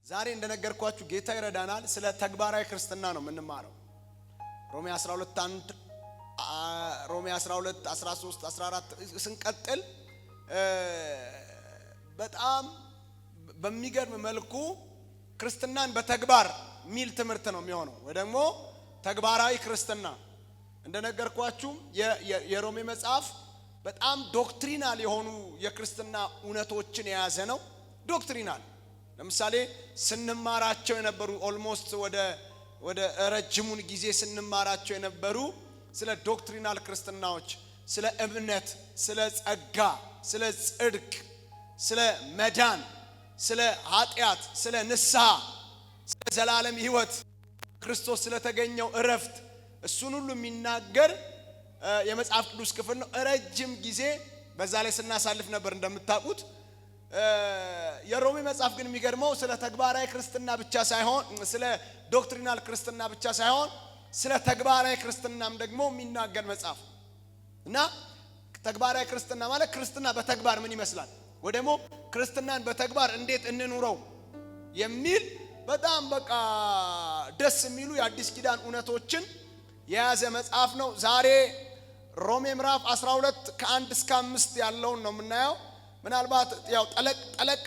ዛሬ እንደነገርኳችሁ ጌታ ይረዳናል። ስለ ተግባራዊ ክርስትና ነው የምንማረው። ሮሜ 12:1 ሮሜ 12 13 14 ስንቀጥል በጣም በሚገርም መልኩ ክርስትናን በተግባር ሚል ትምህርት ነው የሚሆነው ወይ ደግሞ ተግባራዊ ክርስትና። እንደነገርኳችሁ የሮሜ መጽሐፍ በጣም ዶክትሪናል የሆኑ የክርስትና እውነቶችን የያዘ ነው። ዶክትሪናል ለምሳሌ ስንማራቸው የነበሩ ኦልሞስት ወደ ረጅሙን ጊዜ ስንማራቸው የነበሩ ስለ ዶክትሪናል ክርስትናዎች፣ ስለ እምነት፣ ስለ ጸጋ፣ ስለ ጽድቅ፣ ስለ መዳን፣ ስለ ኃጢአት፣ ስለ ንስሐ፣ ስለ ዘላለም ሕይወት ክርስቶስ ስለተገኘው እረፍት እሱን ሁሉ የሚናገር የመጽሐፍ ቅዱስ ክፍል ነው። ረጅም ጊዜ በዛ ላይ ስናሳልፍ ነበር እንደምታውቁት። የሮሜ መጽሐፍ ግን የሚገርመው ስለ ተግባራዊ ክርስትና ብቻ ሳይሆን ስለ ዶክትሪናል ክርስትና ብቻ ሳይሆን ስለ ተግባራዊ ክርስትናም ደግሞ የሚናገር መጽሐፍ እና ተግባራዊ ክርስትና ማለት ክርስትና በተግባር ምን ይመስላል ወይ ደግሞ ክርስትናን በተግባር እንዴት እንኑረው የሚል በጣም በቃ ደስ የሚሉ የአዲስ ኪዳን እውነቶችን የያዘ መጽሐፍ ነው። ዛሬ ሮሜ ምዕራፍ 12 ከ1 እስከ 5 ያለውን ነው የምናየው። ምናልባት ያው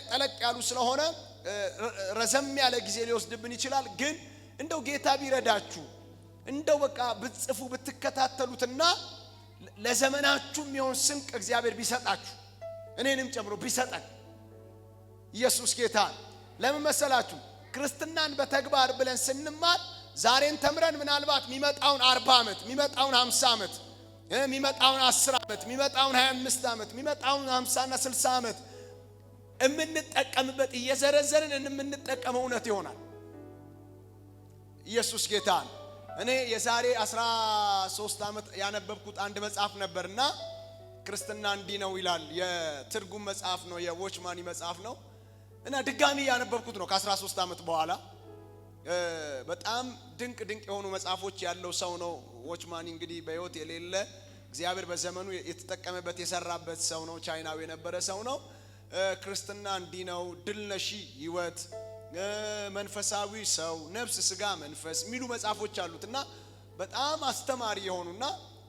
ጠለቅ ያሉ ስለሆነ ረዘም ያለ ጊዜ ሊወስድብን ይችላል። ግን እንደው ጌታ ቢረዳችሁ እንደው በቃ ብትጽፉ ብትከታተሉትና ለዘመናችሁ የሚሆን ስንቅ እግዚአብሔር ቢሰጣችሁ እኔንም ጨምሮ ቢሰጠን ኢየሱስ ጌታ። ለምን መሰላችሁ? ክርስትናን በተግባር ብለን ስንማር ዛሬን ተምረን ምናልባት የሚመጣውን 40 ዓመት የሚመጣውን 50 ዓመት የሚመጣውን 10 ዓመት የሚመጣውን 25 ዓመት የሚመጣውን 50 እና 60 ዓመት እምንጠቀምበት እየዘረዘርን እንምንጠቀመው እውነት ይሆናል። ኢየሱስ ጌታ። እኔ የዛሬ 13 ዓመት ያነበብኩት አንድ መጽሐፍ ነበርና ክርስትና እንዲህ ነው ይላል። የትርጉም መጽሐፍ ነው፣ የዎችማኒ መጽሐፍ ነው እና ድጋሚ ያነበብኩት ነው ከ13 ዓመት በኋላ። በጣም ድንቅ የሆኑ መጽሐፎች ያለው ሰው ነው ዎችማኒ። እንግዲህ በህይወት የሌለ እግዚአብሔር በዘመኑ የተጠቀመበት የሰራበት ሰው ነው። ቻይናዊ የነበረ ሰው ነው። ክርስትና እንዲህ ነው፣ ድል ነሺ ህይወት፣ መንፈሳዊ ሰው፣ ነፍስ፣ ስጋ፣ መንፈስ የሚሉ መጽሐፎች አሉት እና በጣም አስተማሪ የሆኑና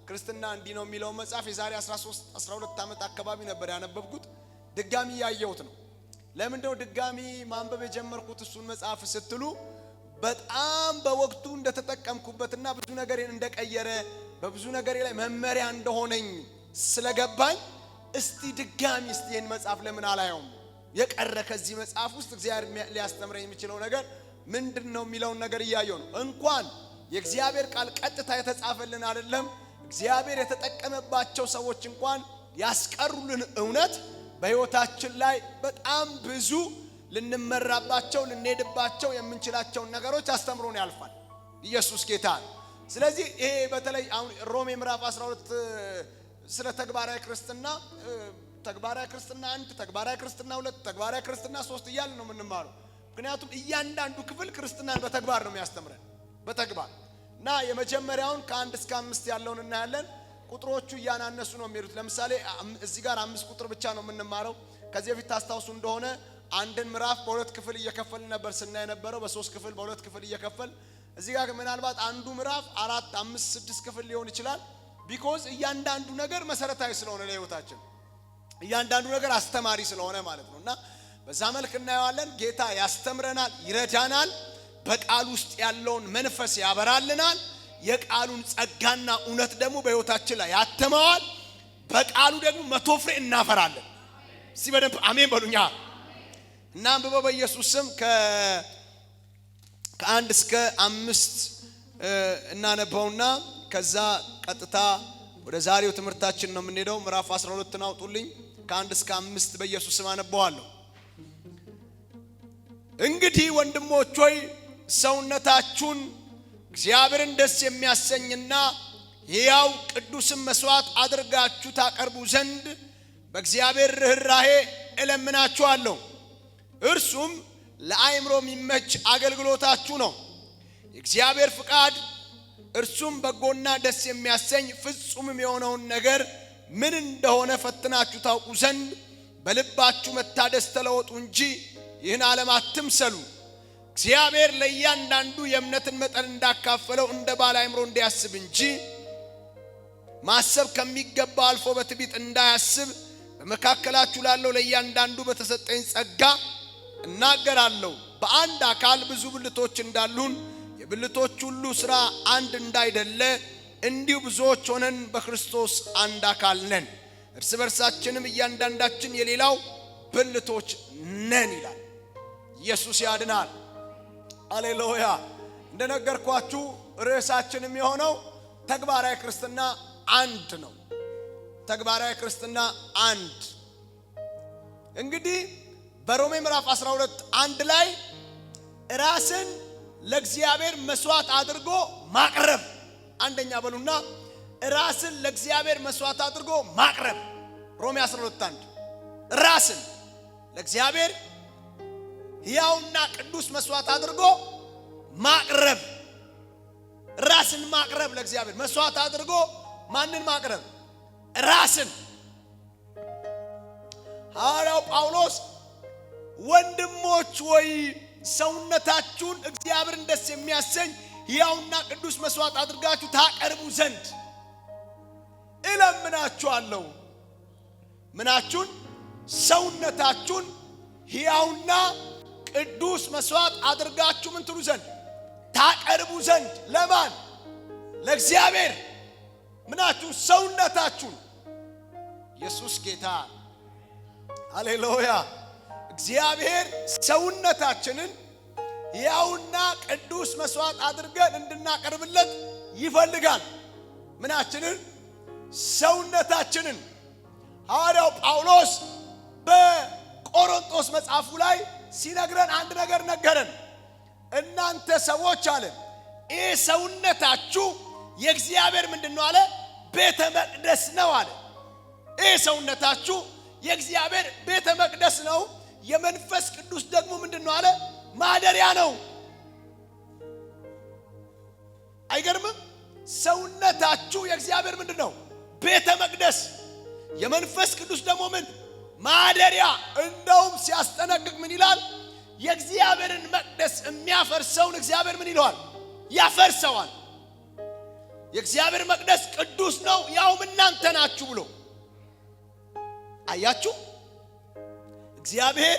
ክርስትና እንዲህ ነው የሚለው መጽሐፍ የዛሬ 12 ዓመት አካባቢ ነበር ያነበብኩት። ድጋሚ ያየሁት ነው። ለምንድነው ድጋሚ ማንበብ የጀመርኩት እሱን መጽሐፍ ስትሉ በጣም በወቅቱ እንደተጠቀምኩበትና ብዙ ነገሬን እንደቀየረ በብዙ ነገሬ ላይ መመሪያ እንደሆነኝ ስለገባኝ እስቲ ድጋሚ ይህን መጽሐፍ ለምን አላየውም? የቀረ ከዚህ መጽሐፍ ውስጥ እግዚአብሔር ሊያስተምረኝ የሚችለው ነገር ምንድነው የሚለውን ነገር እያየሁ ነው። እንኳን የእግዚአብሔር ቃል ቀጥታ የተጻፈልን አይደለም እግዚአብሔር የተጠቀመባቸው ሰዎች እንኳን ያስቀሩልን እውነት በህይወታችን ላይ በጣም ብዙ ልንመራባቸው ልንሄድባቸው የምንችላቸው ነገሮች አስተምሮን ያልፋል። ኢየሱስ ጌታ። ስለዚህ ይሄ በተለይ አሁን ሮሜ ምዕራፍ 12 ስለ ተግባራዊ ክርስትና 1 ተግባራዊ ክርስትና 2 ተግባራዊ ክርስትና 3 እያልን ነው የምንማረው። ምክንያቱም እያንዳንዱ ክፍል ክርስትናን በተግባር ነው የሚያስተምረን በተግባር እና የመጀመሪያውን ከ1 እስከ 5 ያለውን እናያለን። ቁጥሮቹ እያናነሱ ነው የሚሄዱት። ለምሳሌ እዚህ ጋር 5 ቁጥር ብቻ ነው የምንማረው። ከዚህ በፊት ታስታውሱ እንደሆነ አንድን ምዕራፍ በሁለት ክፍል እየከፈልን ነበር ስናይ ነበረው። በ3 ክፍል በሁለት ክፍል እየከፈል እዚህ ጋር ምናልባት አንዱ ምዕራፍ 4 5 6 ክፍል ሊሆን ይችላል። ቢኮዝ እያንዳንዱ ነገር መሰረታዊ ስለሆነ ለህይወታችን እያንዳንዱ ነገር አስተማሪ ስለሆነ ማለት ነውና በዛ መልክ እናየዋለን። ጌታ ያስተምረናል፣ ይረዳናል፣ በቃል ውስጥ ያለውን መንፈስ ያበራልናል። የቃሉን ጸጋና እውነት ደግሞ በህይወታችን ላይ ያተማዋል። በቃሉ ደግሞ 100 ፍሬ እናፈራለን። እስቲ በደንብ አሜን በሉኛ እና አንብበው በኢየሱስ ስም ከ1 እስከ 5 እናነበውና ከዛ ቀጥታ ወደ ዛሬው ትምህርታችን ነው የምንሄደው። ምዕራፍ 12 አውጡልኝ። ከ1 እስከ 5 በኢየሱስ ስም አነበዋለሁ። እንግዲህ ወንድሞች ሆይ ሰውነታችሁን እግዚአብሔርን ደስ የሚያሰኝና ሕያው ቅዱስም መስዋዕት አድርጋችሁ ታቀርቡ ዘንድ በእግዚአብሔር ርኅራኄ እለምናችኋለሁ። እርሱም ለአእምሮ የሚመች አገልግሎታችሁ ነው። የእግዚአብሔር ፍቃድ እርሱም በጎና ደስ የሚያሰኝ ፍጹምም የሆነውን ነገር ምን እንደሆነ ፈትናችሁ ታውቁ ዘንድ በልባችሁ መታደስ ተለወጡ እንጂ ይህን ዓለም አትምሰሉ። እግዚአብሔር ለእያንዳንዱ የእምነትን መጠን እንዳካፈለው እንደ ባለ አእምሮ እንዲያስብ እንጂ ማሰብ ከሚገባው አልፎ በትዕቢት እንዳያስብ በመካከላችሁ ላለው ለእያንዳንዱ በተሰጠኝ ጸጋ እናገራለሁ። በአንድ አካል ብዙ ብልቶች እንዳሉን የብልቶች ሁሉ ሥራ አንድ እንዳይደለ እንዲሁ ብዙዎች ሆነን በክርስቶስ አንድ አካል ነን፣ እርስ በርሳችንም እያንዳንዳችን የሌላው ብልቶች ነን ይላል። ኢየሱስ ያድናል። ሃሌሉያ። እንደነገርኳችሁ ርዕሳችንም የሆነው ተግባራዊ ክርስትና አንድ ነው። ተግባራዊ ክርስትና አንድ። እንግዲህ በሮሜ ምዕራፍ 12 1 ላይ ራስን ለእግዚአብሔር መስዋዕት አድርጎ ማቅረብ፣ አንደኛ በሉና ራስን ለእግዚአብሔር መስዋዕት አድርጎ ማቅረብ። ሮሜ 12 1 ራስን ለእግዚአብሔር ሕያውና ቅዱስ መስዋዕት አድርጎ ማቅረብ። ራስን ማቅረብ ለእግዚአብሔር መስዋዕት አድርጎ ማንን ማቅረብ? ራስን። ሐዋርያው ጳውሎስ ወንድሞች ወይ ሰውነታችሁን እግዚአብሔርን ደስ የሚያሰኝ ሕያውና ቅዱስ መስዋዕት አድርጋችሁ ታቀርቡ ዘንድ እለምናችኋለሁ። ምናችሁን? ሰውነታችሁን ሕያውና ቅዱስ መስዋዕት አድርጋችሁ ምን ትሉ ዘንድ? ታቀርቡ ዘንድ። ለማን? ለእግዚአብሔር። ምናችሁ? ሰውነታችሁን። ኢየሱስ ጌታ። ሃሌሉያ። እግዚአብሔር ሰውነታችንን ሕያውና ቅዱስ መስዋዕት አድርገን እንድናቀርብለት ይፈልጋል። ምናችንን? ሰውነታችንን። ሐዋርያው ጳውሎስ በቆሮንቶስ መጽሐፉ ላይ ሲነግረን አንድ ነገር ነገረን። እናንተ ሰዎች አለ ይህ ሰውነታችሁ የእግዚአብሔር ምንድነው አለ? ቤተ መቅደስ ነው አለ። ይህ ሰውነታችሁ የእግዚአብሔር ቤተ መቅደስ ነው፣ የመንፈስ ቅዱስ ደግሞ ምንድነው አለ? ማደሪያ ነው። አይገርምም? ሰውነታችሁ የእግዚአብሔር ምንድነው? ቤተ መቅደስ፣ የመንፈስ ቅዱስ ደግሞ ምን? ማደሪያ። እንደውም ሲያስጠነቅቅ ምን ይላል? የእግዚአብሔርን መቅደስ የሚያፈርሰውን እግዚአብሔር ምን ይለዋል? ያፈርሰዋል። የእግዚአብሔር መቅደስ ቅዱስ ነው፣ ያውም እናንተ ናችሁ ብሎ። አያችሁ? እግዚአብሔር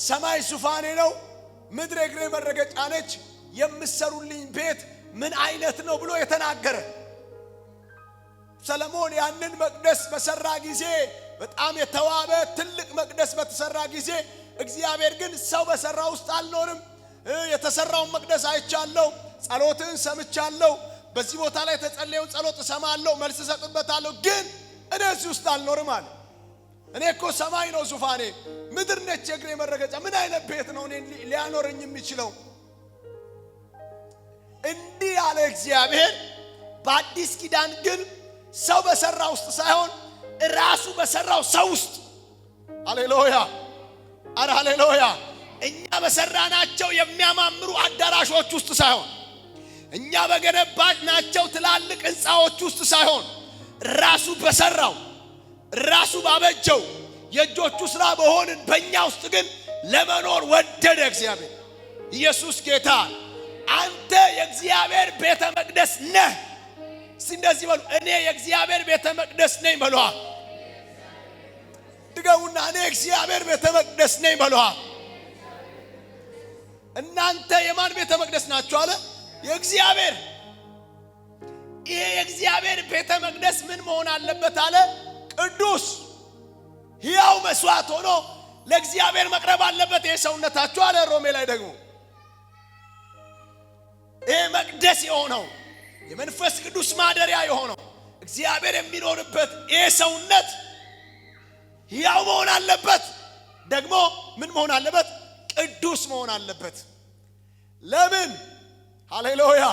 ሰማይ ዙፋኔ ነው፣ ምድር እግሬ መረገጫ ነች፣ የምትሰሩልኝ ቤት ምን አይነት ነው ብሎ የተናገረ። ሰለሞን ያንን መቅደስ በሰራ ጊዜ በጣም የተዋበ ትልቅ መቅደስ በተሰራ ጊዜ እግዚአብሔር ግን ሰው በሰራው ውስጥ አልኖርም፣ የተሰራውን መቅደስ አይቻለሁ፣ ጸሎትን ሰምቻለሁ፣ በዚህ ቦታ ላይ ተጸለየውን ጸሎት እሰማለሁ፣ መልስ እሰጥበታለሁ፣ ግን እኔ እዚህ ውስጥ አልኖርም አለ። እኔ እኮ ሰማይ ነው ዙፋኔ፣ ምድር ነች የእግሬ መረገጫ፣ ምን አይነት ቤት ነው እኔ ሊያኖረኝ የሚችለው? እንዲህ ያለ እግዚአብሔር በአዲስ ኪዳን ግን ሰው በሰራው ውስጥ ሳይሆን ራሱ በሰራው ሰው ውስጥ። ሃሌሉያ! አረ ሃሌሉያ! እኛ በሰራናቸው የሚያማምሩ አዳራሾች ውስጥ ሳይሆን፣ እኛ በገነባናቸው ትላልቅ ሕንፃዎች ውስጥ ሳይሆን ራሱ በሰራው ራሱ ባበጀው የእጆቹ ሥራ በሆንን በእኛ ውስጥ ግን ለመኖር ወደደ እግዚአብሔር። ኢየሱስ ጌታ። አንተ የእግዚአብሔር ቤተ መቅደስ ነህ። እንደዚህ በሉ፣ እኔ የእግዚአብሔር ቤተ መቅደስ ነኝ በሏ። ድገሙና፣ እኔ የእግዚአብሔር ቤተ መቅደስ ነኝ በሏ። እናንተ የማን ቤተ መቅደስ ናችሁ አለ? የእግዚአብሔር። ይሄ የእግዚአብሔር ቤተ መቅደስ ምን መሆን አለበት አለ? ቅዱስ ሕያው መስዋዕት ሆኖ ለእግዚአብሔር መቅረብ አለበት። ይሄ ሰውነታችሁ አለ ሮሜ ላይ ደግሞ ይሄ መቅደስ የሆነው የመንፈስ ቅዱስ ማደሪያ የሆነው እግዚአብሔር የሚኖርበት ይሄ ሰውነት ሕያው መሆን አለበት። ደግሞ ምን መሆን አለበት? ቅዱስ መሆን አለበት። ለምን? ሃሌሉያ!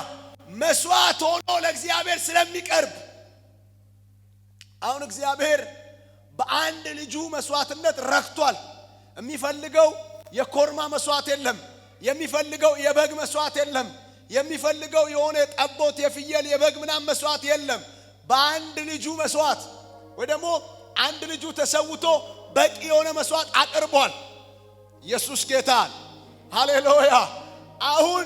መስዋዕት ሆኖ ለእግዚአብሔር ስለሚቀርብ። አሁን እግዚአብሔር በአንድ ልጁ መስዋዕትነት ረክቷል። የሚፈልገው የኮርማ መስዋዕት የለም። የሚፈልገው የበግ መስዋዕት የለም። የሚፈልገው የሆነ ጠቦት፣ የፍየል፣ የበግ ምናምን መስዋዕት የለም። በአንድ ልጁ መስዋዕት ወይ ደግሞ አንድ ልጁ ተሰውቶ በቂ የሆነ መስዋዕት አቅርቧል። ኢየሱስ ጌታ። ሃሌሉያ። አሁን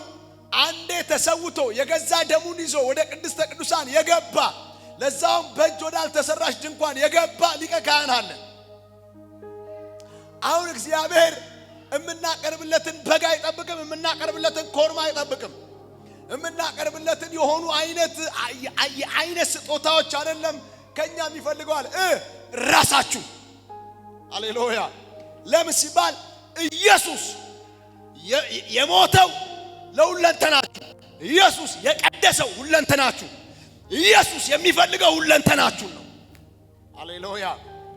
አንዴ ተሰውቶ የገዛ ደሙን ይዞ ወደ ቅድስተ ቅዱሳን የገባ ለዛውም በእጅ ወዳልተሰራች ድንኳን የገባ ሊቀ ካህን አለ። አሁን እግዚአብሔር እምናቀርብለትን በግ አይጠብቅም፣ እምናቀርብለትን ኮርማ አይጠብቅም። እምናቀርብለትን የሆኑ አይነት ስጦታዎች አይደለም ከኛ የሚፈልገው አለ ራሳችሁ። ሃሌሉያ። ለምን ሲባል ኢየሱስ የሞተው ለሁለንተናችሁ፣ ኢየሱስ የቀደሰው ሁለንተናችሁ፣ ኢየሱስ የሚፈልገው ሁለንተናችሁ ነው። ሃሌሉያ።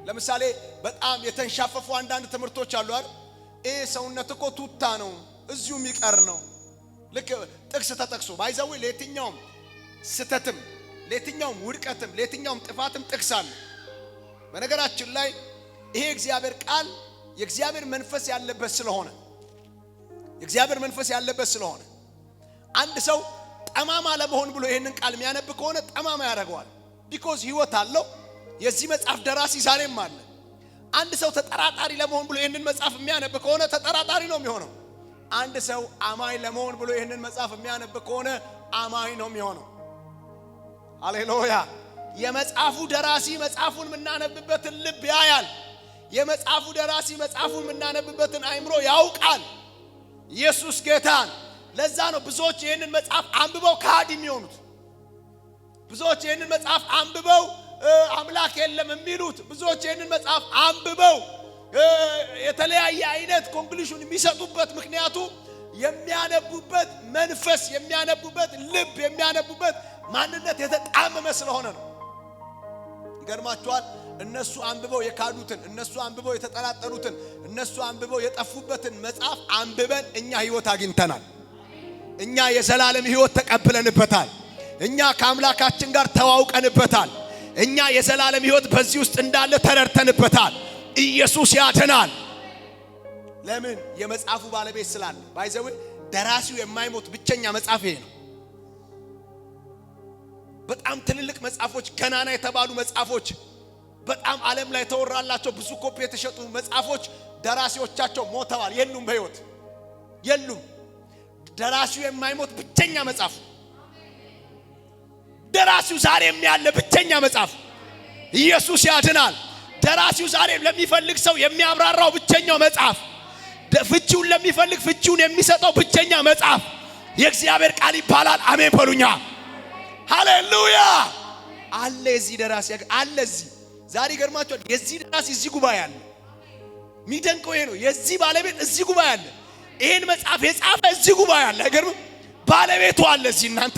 ለምሳሌ በጣም የተንሻፈፉ አንዳንድ ትምህርቶች አሉ አይደል? ሰውነት እኮ ቱታ ነው እዚሁ የሚቀር ነው። ልክ ጥቅስ ተጠቅሶ ባይዘው ለየትኛውም ስተትም ለየትኛውም ውድቀትም ለየትኛውም ጥፋትም ጥቅስ አለ። በነገራችን ላይ ይሄ እግዚአብሔር ቃል የእግዚአብሔር መንፈስ ያለበት ስለሆነ አንድ ሰው ጠማማ ለመሆን ብሎ ይሄንን ቃል የሚያነብ ከሆነ ጠማማ ያደርገዋል። ቢኮዝ ህይወት አለው። የዚህ መጽሐፍ ደራሲ ዛሬም አለ። አንድ ሰው ተጠራጣሪ ለመሆን ብሎ ይሄንን መጽሐፍ የሚያነብ ከሆነ ተጠራጣሪ ነው የሚሆነው። አንድ ሰው አማኝ ለመሆን ብሎ ይሄንን መጽሐፍ የሚያነብ ከሆነ አማኝ ነው የሚሆነው። ሃሌሉያ። የመጽሐፉ ደራሲ መጽሐፉን የምናነብበትን ልብ ያያል። የመጽሐፉ ደራሲ መጽሐፉን የምናነብበትን አእምሮ ያውቃል። ኢየሱስ ጌታን። ለዛ ነው ብዙዎች ይሄንን መጽሐፍ አንብበው ከሃዲ የሚሆኑት። ብዙዎች ይሄንን መጽሐፍ አንብበው አምላክ የለም የሚሉት። ብዙዎች ይሄንን መጽሐፍ አንብበው የተለያየ አይነት ኮንክሉዥን የሚሰጡበት ምክንያቱ የሚያነቡበት መንፈስ፣ የሚያነቡበት ልብ፣ የሚያነቡበት ማንነት የተጣመመ ስለሆነ ነው። ይገርማችኋል። እነሱ አንብበው የካዱትን፣ እነሱ አንብበው የተጠራጠሩትን፣ እነሱ አንብበው የጠፉበትን መጽሐፍ አንብበን እኛ ህይወት አግኝተናል። እኛ የዘላለም ህይወት ተቀብለንበታል። እኛ ከአምላካችን ጋር ተዋውቀንበታል። እኛ የዘላለም ህይወት በዚህ ውስጥ እንዳለ ተረድተንበታል። ኢየሱስ ያድናል። ለምን? የመጽሐፉ ባለቤት ስላለ። ባይዘው ደራሲው የማይሞት ብቸኛ መጽሐፍ ይሄ ነው። በጣም ትልልቅ መጽሐፎች፣ ገናና የተባሉ መጽሐፎች፣ በጣም ዓለም ላይ ተወራላቸው ብዙ ኮፒ የተሸጡ መጽሐፎች ደራሲዎቻቸው ሞተዋል፣ የሉም፣ በህይወት የሉም። ደራሲው የማይሞት ብቸኛ መጽሐፍ፣ ደራሲው ዛሬም ያለ ብቸኛ መጽሐፍ ኢየሱስ ያድናል። ደራሲው ዛሬም ለሚፈልግ ሰው የሚያብራራው ብቸኛው መጽሐፍ፣ ፍቺውን ለሚፈልግ ፍቺውን የሚሰጠው ብቸኛ መጽሐፍ የእግዚአብሔር ቃል ይባላል። አሜን በሉኛ። ሃሌሉያ። አለ እዚህ ደራሲ አለ እዚህ። ዛሬ ገርማችኋል። የዚህ ደራሲ እዚህ ጉባኤ አለ። የሚደንቀው ይሄ ነው። የዚህ ባለቤት እዚህ ጉባኤ አለ። ይሄን መጽሐፍ የጻፈ እዚህ ጉባኤ አለ። አይገርምም? ባለቤቱ አለ እዚህ። እናንተ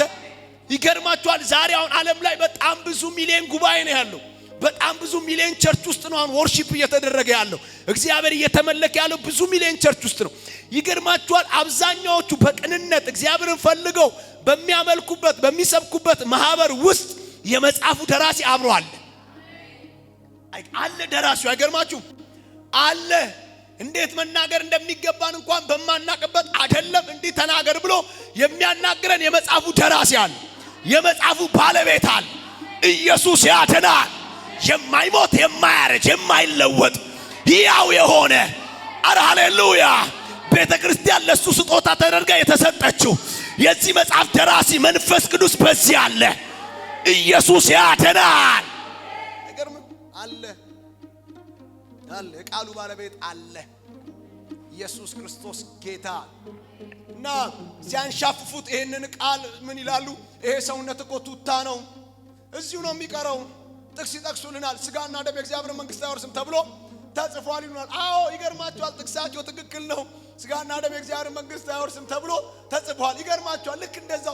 ይገርማችኋል። ዛሬ አሁን ዓለም ላይ በጣም ብዙ ሚሊዮን ጉባኤ ነው ያለው። በጣም ብዙ ሚሊዮን ቸርች ውስጥ ነው አሁን ወርሺፕ እየተደረገ ያለው። እግዚአብሔር እየተመለከ ያለው ብዙ ሚሊዮን ቸርች ውስጥ ነው። ይገርማችኋል። አብዛኛዎቹ በቅንነት እግዚአብሔርን ፈልገው በሚያመልኩበት በሚሰብኩበት ማህበር ውስጥ የመጽሐፉ ደራሲ አብሮ አለ። አለ ደራሲው። አይገርማችሁም? አለ። እንዴት መናገር እንደሚገባን እንኳን በማናቀበት አይደለም እንዲህ ተናገር ብሎ የሚያናግረን የመጽሐፉ ደራሲ አለ። የመጽሐፉ ባለቤት አለ። ኢየሱስ ያድናል። የማይሞት የማያረጅ የማይለወጥ ሕያው የሆነ አረ ሃሌሉያ። ቤተክርስቲያን ለሱ ስጦታ ተደርጋ የተሰጠችው የዚህ መጽሐፍ ደራሲ መንፈስ ቅዱስ በዚህ አለ። ኢየሱስ ያድናል። አይገርምም? አለ አለ። የቃሉ ባለቤት አለ። ኢየሱስ ክርስቶስ ጌታ እና ሲያንሻፍፉት ይሄንን ቃል ምን ይላሉ? ይሄ ሰውነት እኮ ቱታ ነው፣ እዚሁ ነው የሚቀረው። ጥቅስ ይጠቅሱልናል። ስጋና ደም የእግዚአብሔር መንግስት አይወርስም ተብሎ ተጽፏል ይሉናል። አዎ ይገርማችኋል። ጥቅሳቸው ትክክል ነው። ስጋና ደም የእግዚአብሔር መንግስት አይወርስም ተብሎ ተጽፏል። ይገርማችኋል። ልክ እንደዛ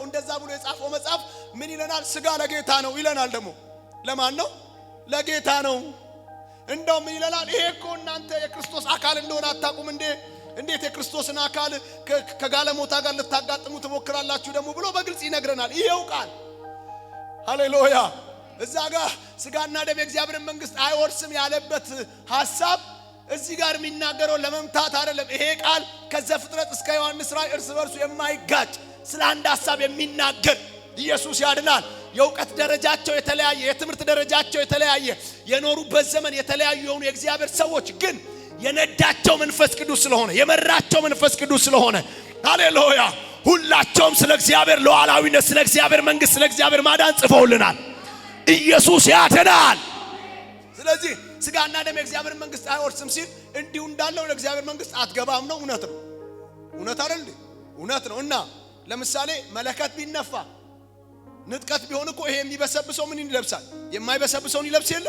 ብሎ የጻፈው መጽሐፍ ምን ይለናል? ስጋ ለጌታ ነው ይለናል። ደግሞ ለማን ነው? ለጌታ ነው። እንደው ምን ይለናል? ይሄ እኮ እናንተ የክርስቶስ አካል እንደሆነ አታውቁም እንዴ? እንዴት የክርስቶስን አካል ከጋለሞታ ጋር ልታጋጥሙ ትሞክራላችሁ ደግሞ ብሎ በግልጽ ይነግረናል። ይሄው ቃል ሃሌሉያ። እዛ ጋር ስጋና ደም የእግዚአብሔር መንግስት አይወርስም ያለበት ሐሳብ እዚህ ጋር የሚናገረው ለመምታት አይደለም። ይሄ ቃል ከዘፍጥረት እስከ ዮሐንስ ራእይ እርስ በርሱ የማይጋጭ ስለ አንድ ሐሳብ የሚናገር ኢየሱስ ያድናል። የእውቀት ደረጃቸው የተለያየ፣ የትምህርት ደረጃቸው የተለያየ፣ የኖሩበት ዘመን የተለያዩ የሆኑ የእግዚአብሔር ሰዎች ግን የነዳቸው መንፈስ ቅዱስ ስለሆነ የመራቸው መንፈስ ቅዱስ ስለሆነ ሃሌሉያ ሁላቸውም ስለ እግዚአብሔር ሉዓላዊነት ስለ እግዚአብሔር መንግስት ስለ እግዚአብሔር ማዳን ጽፈውልናል። ኢየሱስ ያድናል። ስለዚህ ስጋና ደም የእግዚአብሔር መንግስት አይወርስም ሲል እንዲሁ እንዳለው ለእግዚአብሔር መንግስት አትገባም ነው። እውነት ነው። እውነት አይደል? እውነት ነው። እና ለምሳሌ መለከት ቢነፋ ንጥቀት ቢሆን እኮ ይሄ የሚበሰብሰው ምን ይለብሳል? የማይበሰብሰውን ይለብስ የለ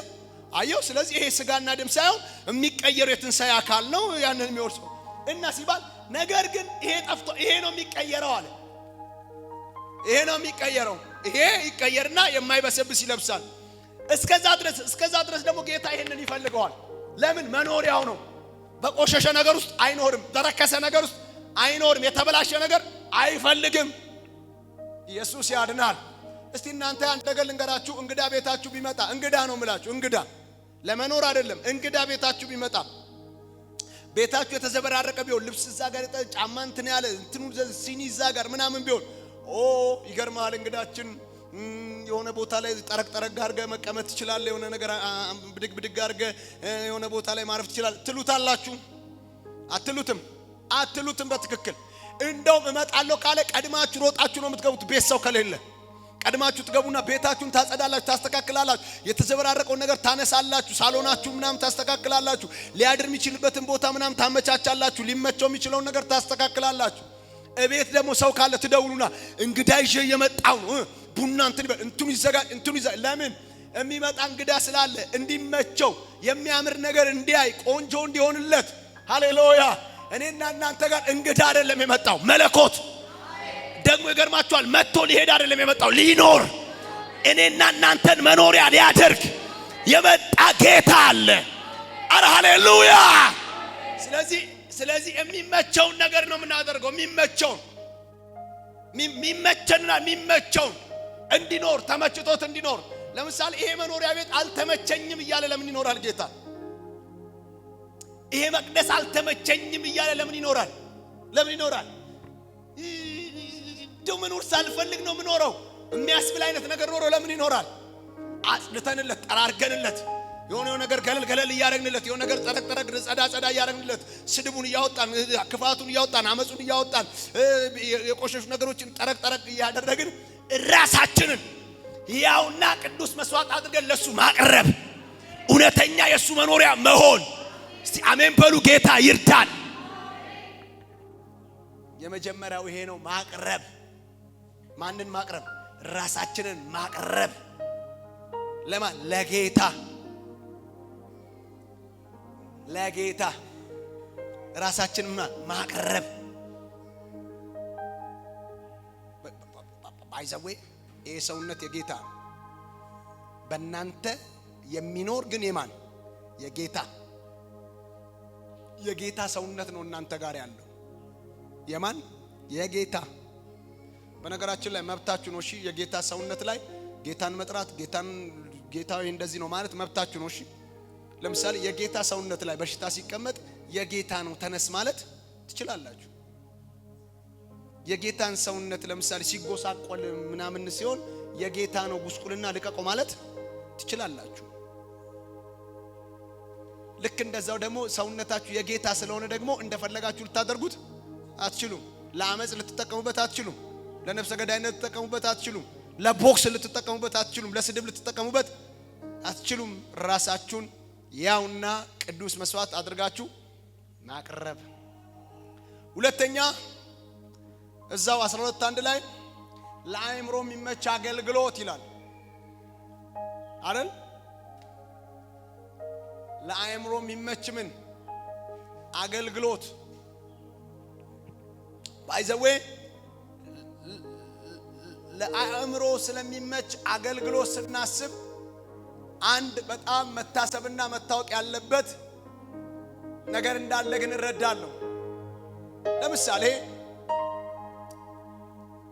አየው። ስለዚህ ይሄ ስጋና ደም ሳይሆን የሚቀየር የትንሣኤ አካል ነው ያንን የሚወርሰው እና ሲባል ነገር ግን ይሄ ጠፍቶ ይሄ ነው የሚቀየረው አለ። ይሄ ነው የሚቀየረው። ይሄ ይቀየርና የማይበሰብስ ይለብሳል። እስከዛ ድረስ ደግሞ ጌታ ይሄንን ይፈልገዋል። ለምን? መኖሪያው ነው። በቆሸሸ ነገር ውስጥ አይኖርም። በረከሰ ነገር ውስጥ አይኖርም። የተበላሸ ነገር አይፈልግም። ኢየሱስ ያድናል። እስቲ እናንተ አንድ ነገር ልንገራችሁ። እንግዳ ቤታችሁ ቢመጣ እንግዳ ነው የምላችሁ፣ እንግዳ ለመኖር አይደለም። እንግዳ ቤታችሁ ቢመጣ ቤታችሁ የተዘበራረቀ ቢሆን ልብስ እዛ ጋር ጫማ እንትን ያለ እንትኑ ሲኒ እዛ ጋር ምናምን ቢሆን ይገርማል። እንግዳችን የሆነ ቦታ ላይ ጠረቅ አድርገህ መቀመጥ ትችላለህ። የሆነ ነገር ብድግ አድርገህ የሆነ ቦታ ላይ ማረፍ ትችላለህ። ትሉታላችሁ? አትሉትም። በትክክል እንደውም እመጣለሁ ካለ ቀድማችሁ ሮጣችሁ ነው የምትገቡት። ቤት ሰው ከሌለ ቀድማችሁ ትገቡና ቤታችሁን ታጸዳላችሁ፣ ታስተካክላላችሁ። የተዘበራረቀውን ነገር ታነሳላችሁ። ሳሎናችሁ ምናምን ታስተካክላላችሁ። ሊያድር የሚችልበትን ቦታ ምናምን ታመቻቻላችሁ። ሊመቸው የሚችለውን ነገር ታስተካክላላችሁ። እቤት ደግሞ ሰው ካለ ትደውሉና እንግዳ ይዤ የመጣው ነው ቡና እንትኑ ይዘጋጅ እንትኑ ይዘጋጅ። ለምን? የሚመጣ እንግዳ ስላለ እንዲመቸው የሚያምር ነገር እንዲያይ ቆንጆ እንዲሆንለት። ሃሌሉያ። እኔና እናንተ ጋር እንግዳ አይደለም የመጣው መለኮት ደግሞ ይገርማችኋል። መጥቶ ሊሄድ አይደለም የመጣው ሊኖር እኔና እናንተን መኖሪያ ሊያደርግ የመጣ ጌታ አለ። አረ ሃሌሉያ። ስለዚህ የሚመቸውን ነገር ነው የምናደርገው። የሚመቸውን እንዲኖር ተመችቶት እንዲኖር። ለምሳሌ ይሄ መኖሪያ ቤት አልተመቸኝም እያለ ለምን ይኖራል ጌታ? ይሄ መቅደስ አልተመቸኝም እያለ ለምን ይኖራል? እንደው መኖር ሳልፈልግ ነው የምኖረው የሚያስብል አይነት ነገር ኖሮ ለምን ይኖራል? አጽድተንለት ጠራርገንለት የሆነ ነገር ገለል እያደረግንለት የሆነ ነገር ጠረቅ ጸዳ እያደረግንለት ስድቡን እያወጣን ክፋቱን እያወጣን አመጹን እያወጣን የቆሸሹ ነገሮችን ጠረቅ እያደረግን ራሳችንን ያውና ቅዱስ መስዋዕት አድርገን ለሱ ማቅረብ እውነተኛ የሱ መኖሪያ መሆን። እስቲ አሜን በሉ። ጌታ ይርዳል። የመጀመሪያው ይሄ ነው፣ ማቅረብ። ማንን ማቅረብ? ራሳችንን ማቅረብ። ለማን? ለጌታ ራሳችንን ማቅረብ። ባይዘዌ ይሄ ሰውነት የጌታ በእናንተ የሚኖር ግን የማን? የጌታ ሰውነት ነው እናንተ ጋር ያለው። የማን? የጌታ። በነገራችን ላይ መብታችሁ ነው። እሺ፣ የጌታ ሰውነት ላይ ጌታን መጥራት ጌታዊ እንደዚህ ነው ማለት መብታችሁ ነው። እሺ፣ ለምሳሌ የጌታ ሰውነት ላይ በሽታ ሲቀመጥ የጌታ ነው ተነስ ማለት ትችላላችሁ። የጌታን ሰውነት ለምሳሌ ሲጎሳቆል ምናምን ሲሆን የጌታ ነው ጉስቁልና ልቀቆ ማለት ትችላላችሁ። ልክ እንደዛው ደግሞ ሰውነታችሁ የጌታ ስለሆነ ደግሞ እንደፈለጋችሁ ልታደርጉት አትችሉም። ለአመጽ ልትጠቀሙበት አትችሉም። ለነፍሰ ገዳይነት ልትጠቀሙበት አትችሉም። ለቦክስ ልትጠቀሙበት አትችሉም። ለስድብ ልትጠቀሙበት አትችሉም። ራሳችሁን ያውና ቅዱስ መስዋዕት አድርጋችሁ ማቅረብ። ሁለተኛ እዛው 12:1 ላይ ለአእምሮ የሚመች አገልግሎት ይላል አይደል? ለአእምሮ የሚመች ምን አገልግሎት? ባይዘዌ ለአእምሮ ስለሚመች አገልግሎት ስናስብ አንድ በጣም መታሰብና መታወቅ ያለበት ነገር እንዳለ ግን እረዳለሁ። ለምሳሌ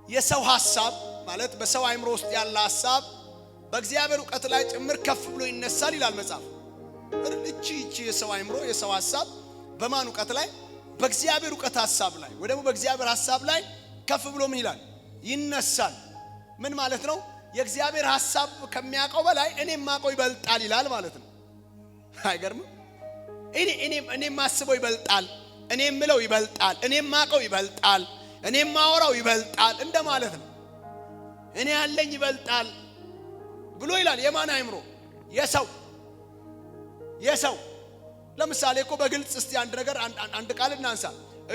የሰው ሐሳብ ማለት በሰው አእምሮ ውስጥ ያለ ሐሳብ በእግዚአብሔር ዕውቀት ላይ ጭምር ከፍ ብሎ ይነሳል ይላል መጽሐፍ። እቺ የሰው አእምሮ የሰው ሐሳብ በማን ዕውቀት ላይ? በእግዚአብሔር ዕውቀት ሐሳብ ላይ ወይ ደግሞ በእግዚአብሔር ሐሳብ ላይ ከፍ ብሎ ምን ይላል? ይነሳል። ምን ማለት ነው? የእግዚአብሔር ሐሳብ ከሚያውቀው በላይ እኔ ማውቀው ይበልጣል ይላል ማለት ነው። አይገርምም? እኔ ማስበው ይበልጣል፣ እኔ ምለው ይበልጣል፣ እኔ ማቀው ይበልጣል፣ እኔ ማወራው ይበልጣል እንደማለት ነው። እኔ ያለኝ ይበልጣል ብሎ ይላል። የማን አይምሮ? የሰው ለምሳሌ እኮ በግልጽ እስቲ አንድ ነገር አንድ ቃል እናንሳ።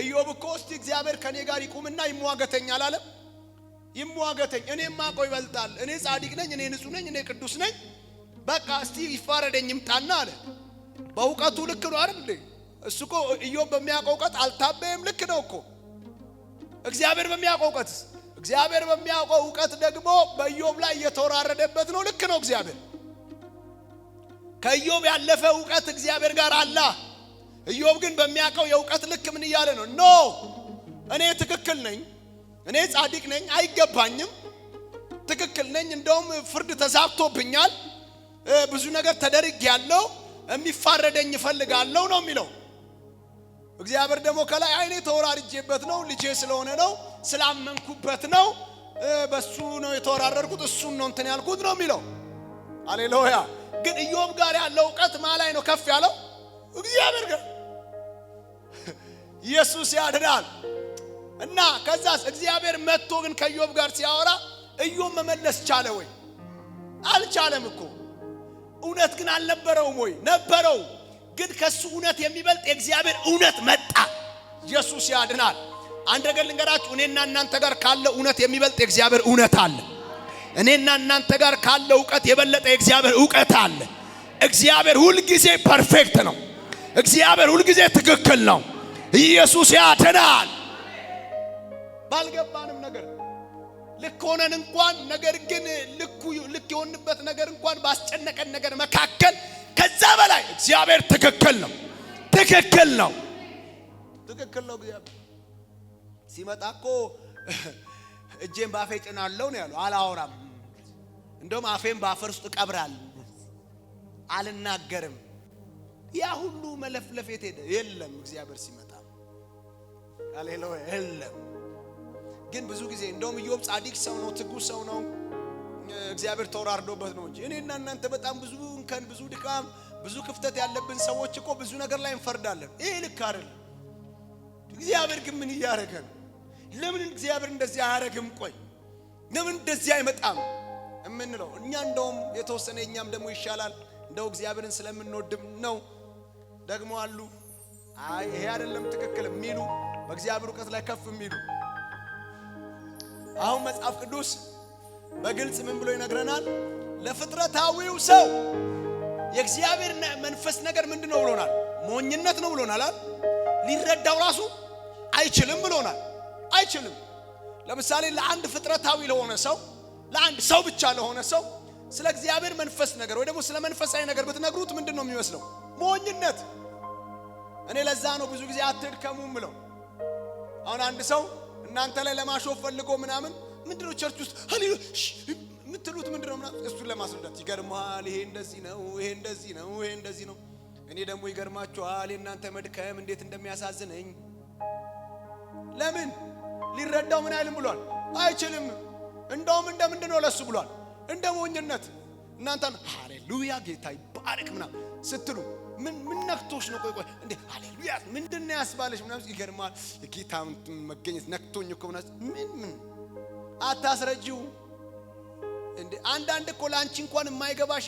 ኢዮብ እኮ እስቲ እግዚአብሔር ከኔ ጋር ይቁምና ይሟገተኝ አላለም? ይሟገተኝ፣ እኔ ማቀው ይበልጣል፣ እኔ ጻድቅ ነኝ፣ እኔ ንጹህ ነኝ፣ እኔ ቅዱስ ነኝ፣ በቃ እስቲ ይፋረደኝ ይምጣና አለ። በእውቀቱ ልክ ነው አይደል እንዴ? እሱ እኮ ኢዮብ በሚያውቀው እውቀት አልታበየም። ልክ ነው እኮ እግዚአብሔር በሚያውቀው እውቀት ደግሞ በኢዮብ ላይ እየተወራረደበት ነው። ልክ ነው። እግዚአብሔር ከኢዮብ ያለፈ እውቀት እግዚአብሔር ጋር አለ። ኢዮብ ግን በሚያውቀው የእውቀት ልክ ምን እያለ ነው? ኖ እኔ ትክክል ነኝ፣ እኔ ጻድቅ ነኝ፣ አይገባኝም፣ ትክክል ነኝ፣ እንደውም ፍርድ ተዛብቶብኛል፣ ብዙ ነገር ተደርጌያለሁ፣ የሚፋረደኝ እፈልጋለሁ ነው የሚለው። እግዚአብሔር ደግሞ ከላይ አይኔ ተወራርጄበት ነው፣ ልጄ ስለሆነ ነው፣ ስላመንኩበት ነው፣ በሱ ነው የተወራረድኩት፣ እሱን ነው እንትን ያልኩት ነው የሚለው። ሃሌሉያ። ግን ኢዮብ ጋር ያለው እውቀት ማላይ ነው ከፍ ያለው? እግዚአብሔር ጋር። ኢየሱስ ያድናል። እና ከዛስ እግዚአብሔር መጥቶ ግን ከኢዮብ ጋር ሲያወራ ኢዮብ መመለስ ቻለ ወይ? አልቻለም እኮ። እውነት ግን አልነበረውም ወይ? ነበረው። ግን ከሱ እውነት የሚበልጥ የእግዚአብሔር እውነት መጣ። ኢየሱስ ያድናል። አንድ ነገር ልንገራችሁ፣ እኔና እናንተ ጋር ካለ እውነት የሚበልጥ የእግዚአብሔር እውነት አለ። እኔና እናንተ ጋር ካለ እውቀት የበለጠ የእግዚአብሔር እውቀት አለ። እግዚአብሔር ሁሉ ጊዜ ፐርፌክት ነው። እግዚአብሔር ሁሉ ጊዜ ትክክል ነው። ኢየሱስ ያድናል። ባልገባንም ነገር ልክ ሆነን እንኳን ነገር ግን ልክ የሆንበት ነገር እንኳን ባስጨነቀን ነገር መካከል ከዛ በላይ እግዚአብሔር ትክክል ነው። ትክክል ነው። እግዚአብሔር ሲመጣ እኮ እጄን ባፌ ጭናለሁ ነው ያለው። አላወራም፣ እንደውም አፌን ባፈር ውስጥ ቀብራለሁ፣ አልናገርም። ያ ሁሉ መለፍለፍ ሄደ። የለም እግዚአብሔር ሲመጣ ሃሌሉያ የለም። ግን ብዙ ጊዜ እንደውም ኢዮብ ጻድቅ ሰው ነው፣ ትጉ ሰው ነው፣ እግዚአብሔር ተወራርዶበት ነው እንጂ እኔና እናንተ በጣም ብዙ እንከን፣ ብዙ ድካም፣ ብዙ ክፍተት ያለብን ሰዎች እኮ ብዙ ነገር ላይ እንፈርዳለን። ይሄ ልክ አይደለም። እግዚአብሔር ግን ምን እያደረገ ነው? ለምን እግዚአብሔር እንደዚህ አያረግም? ቆይ ለምን እንደዚህ አይመጣም እምንለው እኛ እንደውም የተወሰነ እኛም ደግሞ ይሻላል እንደው እግዚአብሔርን ስለምንወድም ነው። ደግሞ አሉ አይ ይሄ አይደለም ትክክል የሚሉ በእግዚአብሔር ዕውቀት ላይ ከፍ የሚሉ። አሁን መጽሐፍ ቅዱስ በግልጽ ምን ብሎ ይነግረናል? ለፍጥረታዊው ሰው የእግዚአብሔር መንፈስ ነገር ምንድነው ብሎናል? ሞኝነት ነው ብሎናል። ሊረዳው ራሱ አይችልም ብሎናል። አይችልም። ለምሳሌ ለአንድ ፍጥረታዊ ለሆነ ሰው፣ ለአንድ ሰው ብቻ ለሆነ ሰው ስለ እግዚአብሔር መንፈስ ነገር ወይ ደግሞ ስለ መንፈሳዊ ነገር ብትነግሩት ምንድነው የሚመስለው? ሞኝነት። እኔ ለዛ ነው ብዙ ጊዜ አትድከሙም ብለው። አሁን አንድ ሰው እናንተ ላይ ለማሾፍ ፈልጎ ምናምን ምንድነው ቸርች ውስጥ ሃሌሉያ ምትሉት ምንድነው ምናምን እሱን ለማስረዳት ይገርማል። ይሄ እንደዚህ ነው፣ ይሄ እንደዚህ ነው፣ ይሄ እንደዚህ ነው። እኔ ደግሞ ይገርማችኋል የእናንተ መድከም እንዴት እንደሚያሳዝነኝ። ለምን ሊረዳው ምን አይልም ብሏል? አይችልም። እንደውም እንደምንድነው ለሱ ብሏል? እንደ ሞኝነት። እናንተም ሃሌሉያ ጌታ ይባረክ ምናምን ስትሉ ምን ነክቶሽ ነው? ቆይ እንዴ ሃሌሉያ ምንድነው ያስባለሽ ምናምን ይገርማል። የጌታ መገኘት ነክቶኝ እኮ ምን አታስረጂው እንዴ? አንዳንድ እኮ ላንቺ እንኳን የማይገባሽ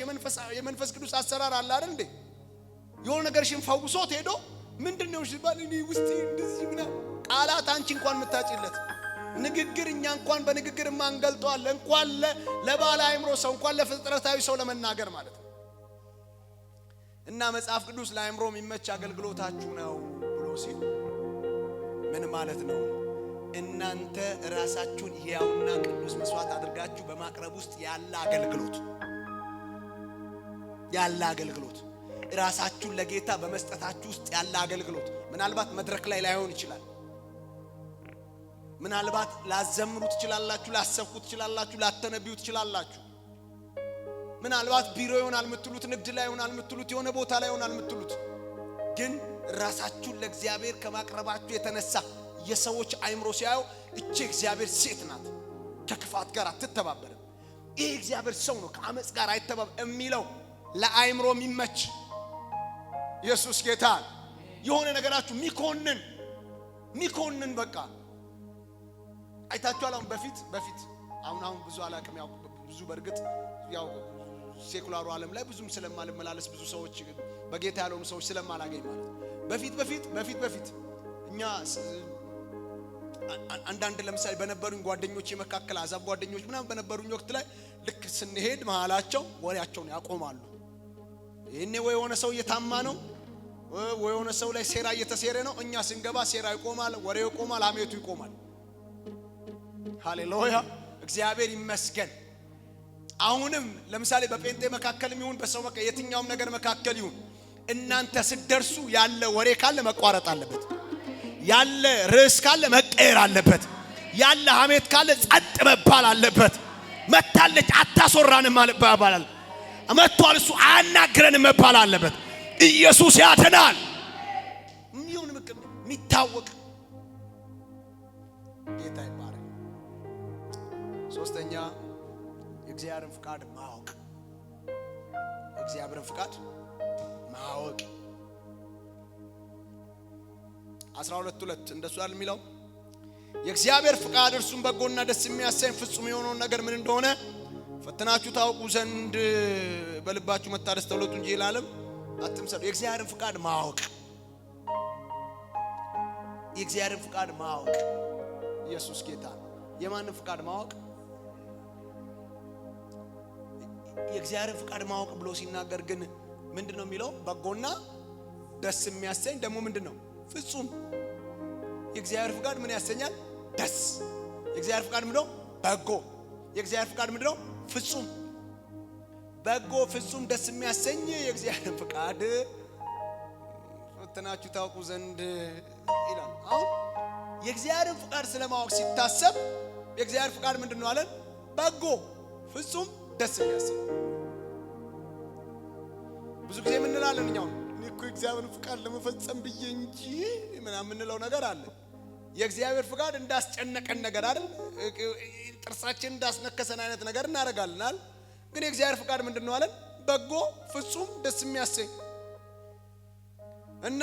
የመንፈስ ቅዱስ አሰራር አለ አይደል እንዴ? የሆነ ነገርሽን ፈውሶት ሄዶ ምንድነው ሲባል እኔ ውስጥ እንደዚህ ምናምን ቃላት አንቺ እንኳን የምታጭለት ንግግር እኛ እንኳን በንግግር ማንገልጠዋል እንኳን ለባለ አእምሮ ሰው እንኳን ለፍጥረታዊ ሰው ለመናገር ማለት ነው። እና መጽሐፍ ቅዱስ ለአእምሮ የሚመች አገልግሎታችሁ ነው ብሎ ሲል ምን ማለት ነው? እናንተ ራሳችሁን ሕያውና ቅዱስ መስዋዕት አድርጋችሁ በማቅረብ ውስጥ ያለ አገልግሎት ራሳችሁን ለጌታ በመስጠታችሁ ውስጥ ያለ አገልግሎት። ምናልባት መድረክ ላይ ላይሆን ይችላል። ምናልባት ላዘምሩ ትችላላችሁ፣ ላሰብኩ ትችላላችሁ፣ ላተነብዩ ትችላላችሁ። ምናልባት ቢሮ ይሆናል የምትሉት፣ ንግድ ላይ ይሆናል የምትሉት፣ የሆነ ቦታ ላይ ይሆናል የምትሉት። ግን ራሳችሁን ለእግዚአብሔር ከማቅረባችሁ የተነሳ የሰዎች አእምሮ ሲያዩ እቺ እግዚአብሔር ሴት ናት፣ ከክፋት ጋር አትተባበርም፣ ይሄ እግዚአብሔር ሰው ነው፣ ከአመጽ ጋር አይተባበር የሚለው ለአእምሮ የሚመች ኢየሱስ ጌታ የሆነ ነገራችሁ ሚኮንን በቃ አይታችኋል። አሁን በፊት አሁን ብዙ አላቅም ያው ብዙ በርግጥ ያው ሴኩላሩ ዓለም ላይ ብዙም ስለማልመላለስ ብዙ ሰዎች በጌታ ያለውን ሰዎች ስለማላገኝ ማለት በፊት እኛ አንዳንድ ለምሳሌ በነበሩኝ ጓደኞቼ መካከል አዛብ ጓደኞች ምናምን በነበሩኝ ወቅት ላይ ልክ ስንሄድ መሃላቸው ወሬያቸውን ያቆማሉ። ይሄኔ ወይ የሆነ ሰው እየታማ ነው ወይ የሆነ ሰው ላይ ሴራ እየተሴረ ነው። እኛ ስንገባ ሴራ ይቆማል፣ ወሬው ይቆማል፣ አሜቱ ይቆማል። ሃሌሉያ እግዚአብሔር ይመስገን። አሁንም ለምሳሌ በጴንጤ መካከልም ይሁን በሰው መካከል የትኛውም ነገር መካከል ይሁን እናንተ ስትደርሱ ያለ ወሬ ካለ መቋረጥ አለበት። ያለ ርዕስ ካለ መቀየር አለበት። ያለ ሐሜት ካለ ጸጥ መባል አለበት። መታለች አታስወራንም ማለት መጥቷል እሱ አያናግረንም መባል አለበት። ኢየሱስ ያድናል። የሚሆን የሚታወቅ ጌታ ይባረክ። ሶስተኛ የእግዚአብሔርን ፍቃድ ማወቅ። የእግዚአብሔርን ፍቃድ ማወቅ 12:2 እንደሱ አይደል የሚለው? የእግዚአብሔር ፍቃድ እርሱም በጎና ደስ የሚያሰኝ ፍጹም የሆነውን ነገር ምን እንደሆነ ፈትናችሁ ታውቁ ዘንድ በልባችሁ መታደስ ተውለቱ እንጂ ይላልም አትምሰሉ። የእግዚአብሔርን ፍቃድ ማወቅ። የእግዚአብሔርን ፍቃድ ማወቅ። ኢየሱስ ጌታ። የማንን ፍቃድ ማወቅ? የእግዚአብሔርን ፍቃድ ማወቅ ብሎ ሲናገር ግን ምንድነው የሚለው? በጎና ደስ የሚያሰኝ ደግሞ ምንድነው? ፍጹም። የእግዚአብሔር ፍቃድ ምን ያሰኛል? ደስ። የእግዚአብሔር ፍቃድ ምንድነው? በጎ። የእግዚአብሔር ፍቃድ ምንድነው? ፍጹም። በጎ ፍጹም ደስ የሚያሰኝ የእግዚአብሔር ፍቃድ ፈትናችሁ ታውቁ ዘንድ ይላል። አሁን የእግዚአብሔር ፍቃድ ስለማወቅ ሲታሰብ የእግዚአብሔር ፍቃድ ምንድነው አለን? በጎ ፍጹም ደስ የሚያሰኝ። ብዙ ጊዜ ምን እንላለን እኛው እኮ የእግዚአብሔር ፍቃድ ለመፈጸም ብዬ እንጂ ምናምን የምንለው ነገር አለ። የእግዚአብሔር ፍቃድ እንዳስጨነቀን ነገር አይደል? ጥርሳችን እንዳስነከሰን አይነት ነገር እናደርጋለን። ግን የእግዚአብሔር ፍቃድ ምንድነው አለን? በጎ ፍጹም ደስ የሚያሰኝ እና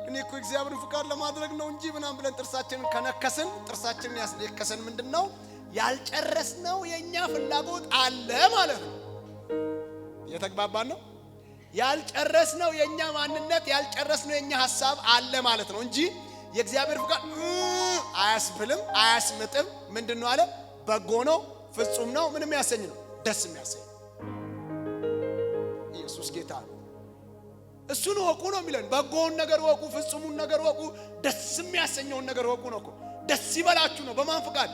እኔ እኮ የእግዚአብሔር ፍቃድ ለማድረግ ነው እንጂ ምናምን ብለን ጥርሳችንን ከነከስን ጥርሳችንን ያስነከሰን ምንድነው? ያልጨረስነው የኛ ፍላጎት አለ ማለት ነው። የተግባባን ነው? ያልጨረስነው የኛ ማንነት ያልጨረስነው የኛ ሐሳብ አለ ማለት ነው እንጂ የእግዚአብሔር ፍቃድ አያስብልም አያስምጥም። ምንድነው አለ? በጎ ነው ፍጹም ነው ምንም ያሰኝ ነው ደስ የሚያሰኝ። ኢየሱስ ጌታ ነው። እሱን ወቁ ነው የሚለን። በጎውን ነገር ወቁ፣ ፍጹሙን ነገር ወቁ፣ ደስ የሚያሰኘውን ነገር ወቁ ነው እኮ። ደስ ይበላችሁ ነው። በማን ፍቃድ?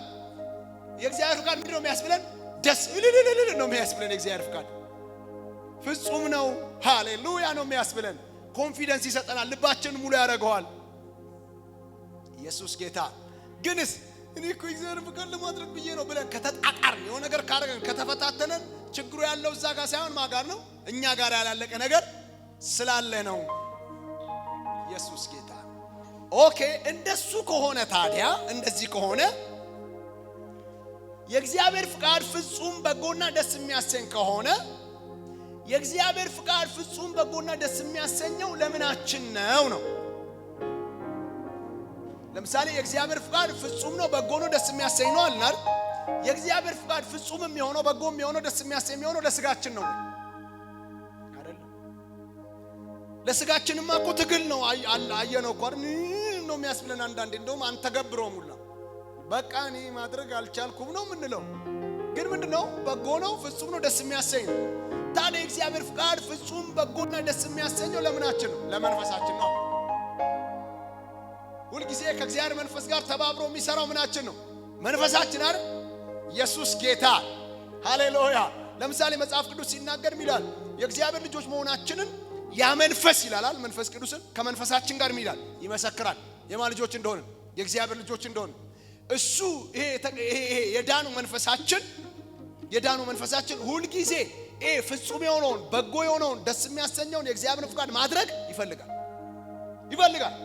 የእግዚአብሔር ፍቃድ ምንድነው የሚያስብለን? ደስ ይልልልል ነው የሚያስብለን። የእግዚአብሔር ፍቃድ ፍጹም ነው ሃሌሉያ ነው የሚያስብለን። ኮንፊደንስ ይሰጠናል፣ ልባችንን ሙሉ ያደርገዋል። ኢየሱስ ጌታ። ግንስ እኔ እኮ እግዚአብሔር ፍቃድ ለማድረግ ብዬ ነው ብለን ከተጣጣርን የሆነ ነገር ካደረገን ከተፈታተነን ችግሩ ያለው እዛ ጋር ሳይሆን ማጋር ነው እኛ ጋር ያላለቀ ነገር ስላለ ነው። ኢየሱስ ጌታ። ኦኬ እንደሱ ከሆነ ታዲያ እንደዚህ ከሆነ የእግዚአብሔር ፍቃድ ፍጹም በጎና ደስ የሚያሰኝ ከሆነ የእግዚአብሔር ፍቃድ ፍጹም በጎና ደስ የሚያሰኘው ለምናችን ነው? ለምሳሌ የእግዚአብሔር ፍቃድ ፍጹም ነው በጎ ነው ደስ የሚያሰኝ ነው አልናል። የእግዚአብሔር ፍቃድ ፍጹም የሚሆነው በጎ የሚሆነው ደስ የሚያሰኝ የሚሆነው ለስጋችን ነው አይደል? ለስጋችንማ እኮ ትግል ነው አየነው እኮ አይደል ነው የሚያስብለን። አንዳንዴ እንደውም አንተገብረውም ሁላ በቃ እኔ ማድረግ አልቻልኩም ነው ምንለው። ግን ምንድነው? በጎ ነው ፍጹም ነው ደስ የሚያሰኝ ነው። ታዲያ የእግዚአብሔር ፍቃድ ፍጹም በጎና ደስ የሚያሰኘው ለምናችን ነው? ለመንፈሳችን ነው። ሁል ጊዜ ከእግዚአብሔር መንፈስ ጋር ተባብሮ የሚሰራው ምናችን ነው? መንፈሳችን አይደል? ኢየሱስ ጌታ ሃሌሉያ። ለምሳሌ መጽሐፍ ቅዱስ ሲናገር ይላል የእግዚአብሔር ልጆች መሆናችንን ያ መንፈስ ይላል መንፈስ ቅዱስን ከመንፈሳችን ጋር ይላል ይመሰክራል የማን ልጆች እንደሆነ የእግዚአብሔር ልጆች እንደሆነ። እሱ ይሄ የዳኑ መንፈሳችን ሁል ጊዜ ፍጹም የሆነውን በጎ የሆነውን ደስ የሚያሰኘውን የእግዚአብሔር ፍቃድ ማድረግ ይፈልጋል።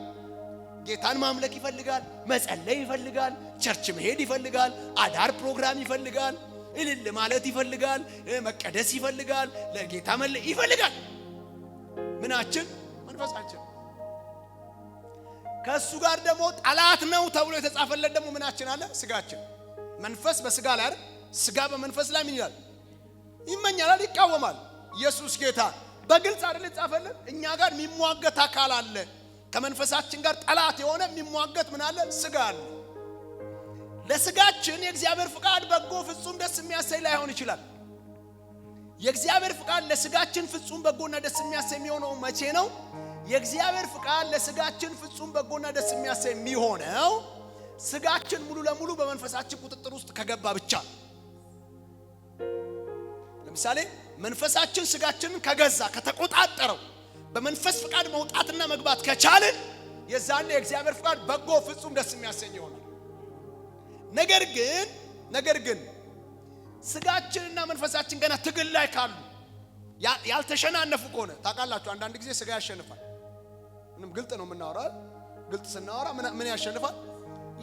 ጌታን ማምለክ ይፈልጋል፣ መጸለይ ይፈልጋል፣ ቸርች መሄድ ይፈልጋል፣ አዳር ፕሮግራም ይፈልጋል፣ እልል ማለት ይፈልጋል፣ መቀደስ ይፈልጋል፣ ለጌታ መለይ ይፈልጋል። ምናችን መንፈሳችን። ከሱ ጋር ደግሞ ጠላት ነው ተብሎ የተጻፈለት ደግሞ ምናችን አለ? ስጋችን። መንፈስ በስጋ ላይ አይደል? ስጋ በመንፈስ ላይ ምን ይላል? ይመኛል፣ ይቃወማል። ኢየሱስ ጌታ በግልጽ አይደል የተጻፈለት? እኛ ጋር የሚሟገት አካል አለ። ከመንፈሳችን ጋር ጠላት የሆነ የሚሟገት ምን አለ? ስጋ አለ። ለስጋችን የእግዚአብሔር ፍቃድ በጎ ፍጹም ደስ የሚያሰኝ ላይሆን ይችላል። የእግዚአብሔር ፍቃድ ለስጋችን ፍጹም በጎና ደስ የሚያሰኝ የሚሆነው መቼ ነው? የእግዚአብሔር ፍቃድ ለስጋችን ፍጹም በጎና ደስ የሚያሰኝ የሚሆነው ስጋችን ሙሉ ለሙሉ በመንፈሳችን ቁጥጥር ውስጥ ከገባ ብቻ። ለምሳሌ መንፈሳችን ስጋችንን ከገዛ ከተቆጣጠረው በመንፈስ ፍቃድ መውጣትና መግባት ከቻልን የዛኔ የእግዚአብሔር ፍቃድ በጎ ፍጹም ደስ የሚያሰኝ ይሆናል። ነገር ግን ስጋችንና መንፈሳችን ገና ትግል ላይ ካሉ ያልተሸናነፉ ከሆነ ታውቃላችሁ፣ አንዳንድ ጊዜ ስጋ ያሸንፋል። ምንም ግልጥ ነው የምናወራው። ግልጥ ስናወራ ምን ያሸንፋል?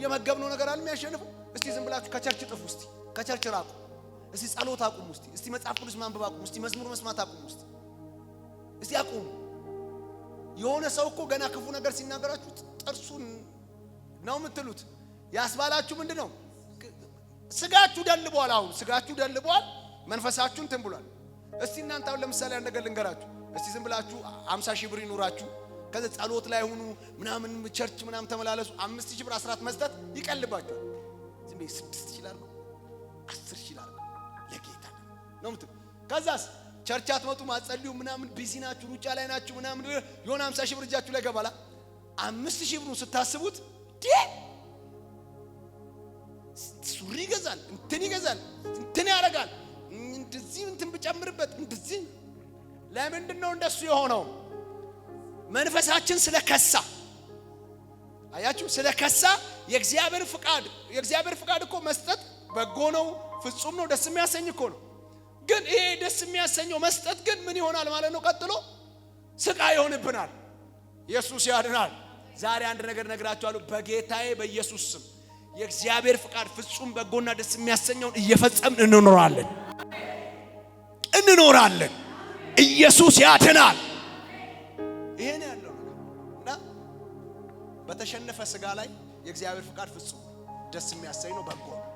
የመገብነው ነገር አለ የሚያሸንፈው። እስቲ ዝም ብላችሁ ከቸርች ጥፉ፣ እስቲ ከቸርች ራቁ፣ እስቲ ጸሎት አቁሙ፣ እስቲ መጽሐፍ ቅዱስ ማንበብ አቁሙ፣ እስቲ መዝሙር መስማት አቁሙ፣ እስቲ አቁሙ። የሆነ ሰው እኮ ገና ክፉ ነገር ሲናገራችሁ ጥርሱን ነው የምትሉት። ያስባላችሁ ምንድነው? ስጋችሁ ደልቧል። አሁን ስጋችሁ ደልቧል፣ መንፈሳችሁን እንትን ብሏል። እስቲ እናንተ አሁን ለምሳሌ አንድ ነገር ልንገራችሁ። እስቲ ዝም ብላችሁ 50 ሺህ ብር ይኑራችሁ፣ ከዛ ጸሎት ላይ ሁኑ፣ ምናምን ቸርች ምናምን ተመላለሱ። 5000 ብር አስራት መስጠት ይቀልባችኋል። ዝም ብዬ 6000 ላድርገው 10,000 ላድርገው ለጌታ ነው የምትሉ። ከዛስ ቸርች አትመጡ፣ ማጸልዩ ምናምን ቢዚ ናችሁ፣ ሩጫ ላይ ናችሁ ምናምን። የሆነ 50 ሺህ ብር እጃችሁ ላይ ገባላ። 5000 ብሩን ስታስቡት ሱሪ ይገዛል፣ እንትን ይገዛል፣ እንትን ያደርጋል፣ እንደዚህ እንትን ብጨምርበት እንደዚህ። ለምንድን ነው እንደሱ የሆነው? መንፈሳችን ስለከሳ። አያችሁ፣ ስለከሳ የእግዚአብሔር ፍቃድ እኮ መስጠት በጎ ነው፣ ፍጹም ነው፣ ደስ የሚያሰኝ እኮ ነው። ግን ይሄ ደስ የሚያሰኘው መስጠት ግን ምን ይሆናል ማለት ነው? ቀጥሎ ስቃይ ይሆንብናል። ኢየሱስ ያድናል። ዛሬ አንድ ነገር ነግራችኋለሁ። በጌታዬ በኢየሱስ ስም የእግዚአብሔር ፍቃድ ፍጹም በጎና ደስ የሚያሰኘውን እየፈጸምን እንኖራለን። ኢየሱስ ያድናል። ይሄ ነው ያለው እና በተሸነፈ ስጋ ላይ የእግዚአብሔር ፍቃድ ፍጹም ደስ የሚያሰኝ ነው፣ በጎ ነው።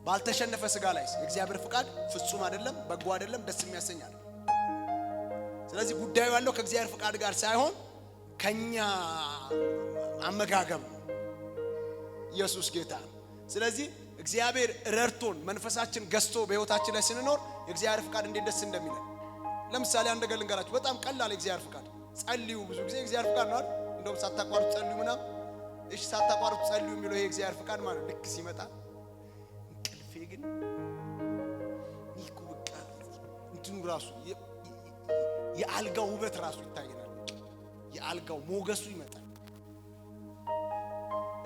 ባልተሸነፈ ስጋ ላይ የእግዚአብሔር ፍቃድ ፍጹም አይደለም፣ በጎ አይደለም፣ ደስ የሚያሰኝ አይደለም። ስለዚህ ጉዳዩ ያለው ከእግዚአብሔር ፍቃድ ጋር ሳይሆን ከኛ አመጋገብ ነው። ኢየሱስ ጌታ ነው። ስለዚህ እግዚአብሔር ረድቶን መንፈሳችን ገዝቶ በህይወታችን ላይ ስንኖር የእግዚአብሔር ፍቃድ እንዴት ደስ እንደሚለን ለምሳሌ አንድ ነገር ልንገራችሁ። በጣም ቀላል የእግዚአብሔር ፍቃድ ጸልዩ። ብዙ ጊዜ የእግዚአብሔር ፍቃድ ነው አይደል? እንደውም ሳታቋርጡ ጸልዩ ምናምን። እሺ ሳታቋርጡ ጸልዩ የሚለው ይሄ የእግዚአብሔር ፍቃድ ማለት ልክ ሲመጣ እንቅልፌ ግን ይኩ በቃ እንትኑ ራሱ የአልጋው ውበት ራሱ ይታየናል። የአልጋው ሞገሱ ይመጣል።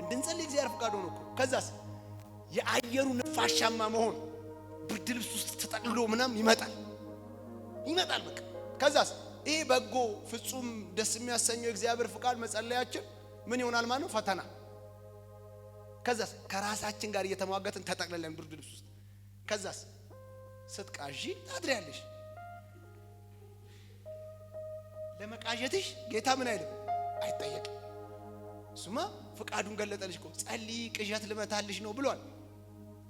እንድንጸልይ እግዚአብሔር ፍቃድ ሆኖ እኮ ከዛስ የአየሩ ነፋሻማ መሆን ብርድ ልብስ ውስጥ ተጠቅልሎ ምናምን ይመጣል በቃ። ከዛስ ይሄ በጎ ፍጹም ደስ የሚያሰኘው እግዚአብሔር ፍቃድ መጸለያችን ምን ይሆናል ማለት ነው? ፈተና። ከዛስ ከራሳችን ጋር እየተሟገትን ተጠቅልለን ብርድ ልብስ ውስጥ ከዛስ ስትቃዢ ታድሪያለሽ። ለመቃዠትሽ ጌታ ምን አይልም፣ አይጠየቅም። እሱማ ፍቃዱን ገለጠልሽ እኮ ጸልይ ቅዠት ልመታልሽ ነው ብሏል።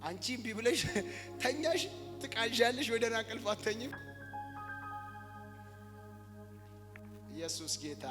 አንቺ እምቢ ብለሽ ተኛሽ፣ ትቃዣለሽ፣ ወደ እንቅልፍ አትተኝም። ኢየሱስ ጌታ